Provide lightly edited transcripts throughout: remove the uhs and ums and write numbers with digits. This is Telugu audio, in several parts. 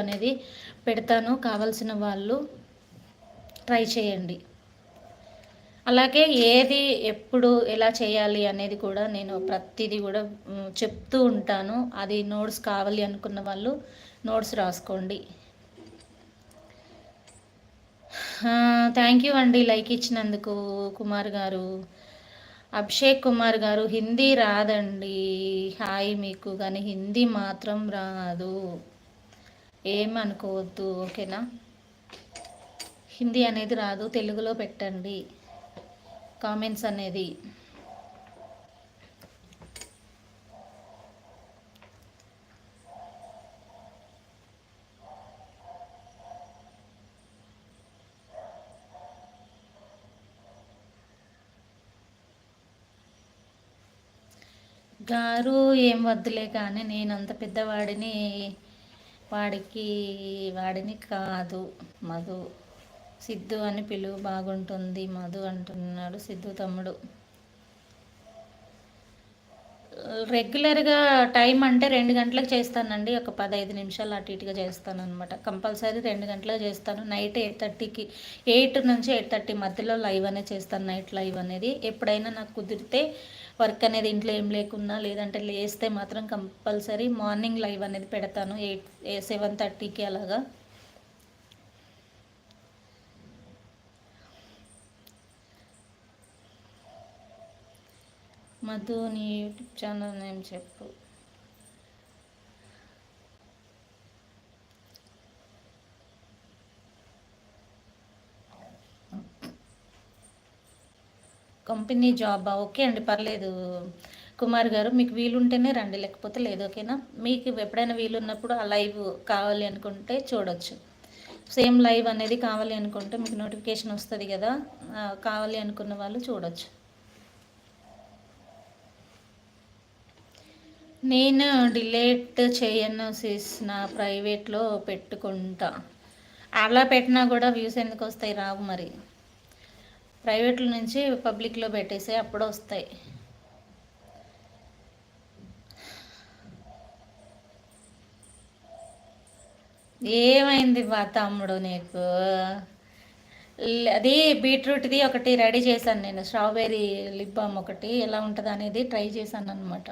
అనేది పెడతాను, కావాల్సిన వాళ్ళు ట్రై చేయండి. అలాగే ఏది ఎప్పుడు ఎలా చేయాలి అనేది కూడా నేను ప్రతిదీ కూడా చెప్తూ ఉంటాను. అది నోట్స్ కావాలి అనుకున్న వాళ్ళు నోట్స్ రాసుకోండి. థ్యాంక్ యూ అండి లైక్ ఇచ్చినందుకు కుమార్ గారు. అభిషేక్ కుమార్ గారు, హిందీ రాదండి. హాయ్ మీకు, కానీ హిందీ మాత్రం రాదు, ఏమనుకోవద్దు, ఓకేనా. హిందీ అనేది రాదు, తెలుగులో పెట్టండి కామెంట్స్ అనేది. గారు ఏం వద్దులే, కానీ నేను అంత పెద్దవాడిని వాడిని కాదు. మధు సిద్ధు అని పిలువు బాగుంటుంది మధు అంటున్నాడు సిద్ధు తమ్ముడు. రెగ్యులర్గా టైం అంటే 2 గంటలకు చేస్తానండి, ఒక 15 నిమిషాలు అటు ఇటుగా చేస్తాను అనమాట. కంపల్సరీ 2 గంటలకు చేస్తాను. నైట్ 8:30కి, 8 నుంచి 8:30 మధ్యలో లైవ్ అనేది చేస్తాను, నైట్ లైవ్ అనేది. ఎప్పుడైనా నాకు కుదిరితే, వర్క్ అనేది ఇంట్లో ఏం లేకున్నా, లేదంటే లేస్తే మాత్రం కంపల్సరీ మార్నింగ్ లైవ్ అనేది పెడతాను 7:30కి అలాగా. మధు నీ యూట్యూబ్ ఛానల్ నేమ్ చెప్పు. కంపెనీ జాబా? ఓకే అండి, పర్లేదు కుమార్ గారు, మీకు వీలుంటేనే రండి, లేకపోతే లేదు, ఓకేనా. మీకు ఎప్పుడైనా వీలున్నప్పుడు ఆ లైవ్ కావాలి అనుకుంటే చూడొచ్చు. సేమ్ లైవ్ అనేది కావాలి అనుకుంటే మీకు నోటిఫికేషన్ వస్తుంది కదా, కావాలి అనుకున్న వాళ్ళు చూడొచ్చు. నేను డిలీట్ చేయను సిస్, నా ప్రైవేట్లో పెట్టుకుంటా. అలా పెట్టినా కూడా వ్యూస్ ఎందుకు వస్తాయి? రావు మరి. ప్రైవేట్లో నుంచి పబ్లిక్లో పెట్టేస్తే అప్పుడు వస్తాయి. ఏమైంది బా తమ్ముడు నీకు? అది బీట్రూట్ది ఒకటి రెడీ చేశాను నేను, స్ట్రాబెర్రీ లిప్ బామ్ ఒకటి ఎలా ఉంటుంది అనేది ట్రై చేశాను అనమాట.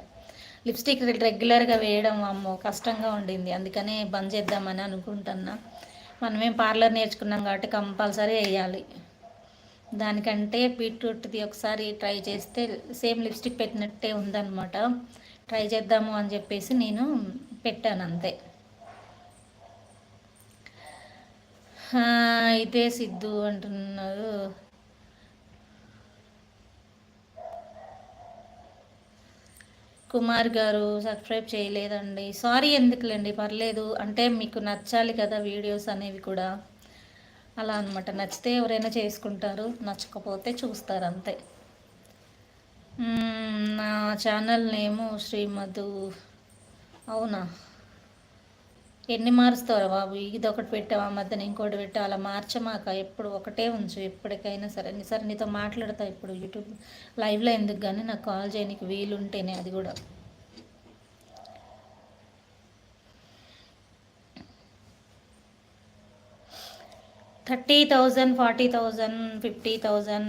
లిప్స్టిక్ రెగ్యులర్గా వేయడం అమ్మో కష్టంగా ఉండింది, అందుకనే బంద్ చేద్దామని అనుకుంటున్నా. మనమేం పార్లర్ నేర్చుకున్నాం కాబట్టి కంపల్సరీ వేయాలి. దానికంటే బీట్రూట్ది ఒకసారి ట్రై చేస్తే సేమ్ లిప్స్టిక్ పెట్టినట్టే ఉందన్నమాట. ట్రై చేద్దాము అని చెప్పేసి నేను పెట్టాను అంతే. ఇదే సిద్ధు అంటున్నారు. కుమార్ గారు సబ్స్క్రైబ్ చేయలేదండి, సారీ. ఎందుకులేండి, పర్లేదు. అంటే మీకు నచ్చాలి కదా వీడియోస్ అనేవి కూడా, అలా అనమాట. నచ్చితే ఎవరైనా చేసుకుంటారు, నచ్చకపోతే చూస్తారు అంతే. నా ఛానల్ నేము శ్రీమధు. అవునా? ఎన్ని మారుస్తావు బాబు? ఇది ఒకటి పెట్టావా, మధ్యన ఇంకోటి పెట్టావు, అలా మార్చమాక. ఎప్పుడు ఒకటే ఉంచు ఎప్పటికైనా సరే. సరే నీతో మాట్లాడతా ఇప్పుడు యూట్యూబ్ లైవ్లో, ఎందుకు కానీ నాకు కాల్ చేయడానికి వీలుంటేనే, అది కూడా. $30,000, $40,000, $50,000,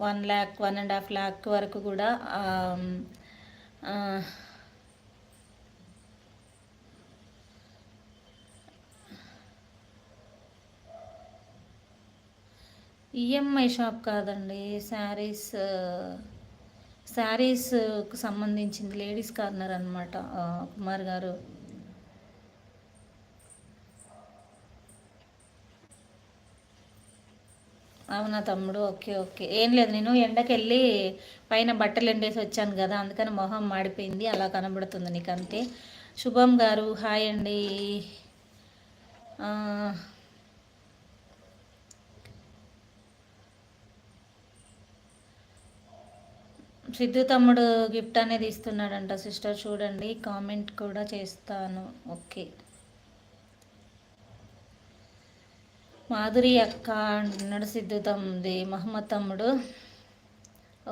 1 lakh, 1.5 lakh వరకు కూడా ఈఎంఐ షాప్ కాదండి, శారీస్కు సంబంధించింది, లేడీస్ కార్నర్ అనమాట కుమార్ గారు. అవునా తమ్ముడు? ఓకే ఓకే, ఏం లేదు, నేను ఎండకి వెళ్ళి పైన బట్టలు ఎండేసి వచ్చాను కదా, అందుకని మొహం మాడిపోయింది, అలా కనబడుతుంది నీకు అంతే. శుభం గారు హాయ్ అండి. సిద్ధు తమ్ముడు గిఫ్ట్ అనేది ఇస్తున్నాడంట సిస్టర్, చూడండి, కామెంట్ కూడా చేస్తాను. ఓకే. మాధురి అక్క అంటున్నాడు సిద్ధు తమ్ముది. మహమ్మద్ తమ్ముడు.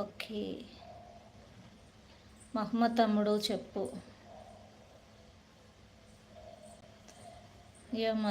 ఓకే మహమ్మద్ తమ్ముడు చెప్పు. ఏమో